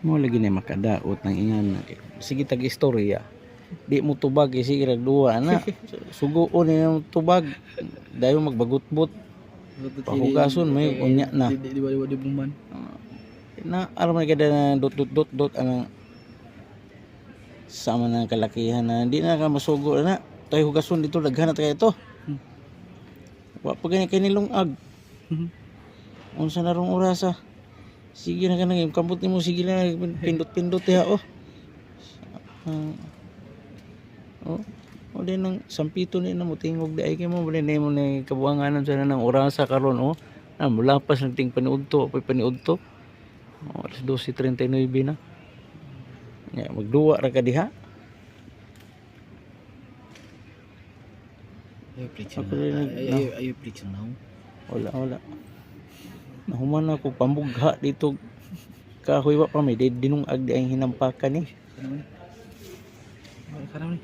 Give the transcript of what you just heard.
Mo lagi na makadaot ng ingan. Sige tag istorya. Di mo tubag sige rag duwa na. Suguon ni tubag. Dayo magbagutbot. Pahugason may unya na. Di buman. Na aram na kada na dot ang sama ng kalakihan na di na ka masugo na. Tayo hugason dito daghan na tayo ito. Wa pa gani kay nilungag. Unsa na rong orasa? Sige na kanang kambot nimo sige na pindot-pindot ya oh. O din nang sampito ni na mo tingog di ay kay mo bali mo ni kabuanganan sa nang orasa karon oh. Na mula pas nagting paniudto, pay paniudto. Alas 12:39 na. Ya magduwa ra ka diha. Ayo flex na. Wala. Nahuman ako pambugha dito kahoy wa pa may dinungag di ang hinampakan ni. Karami.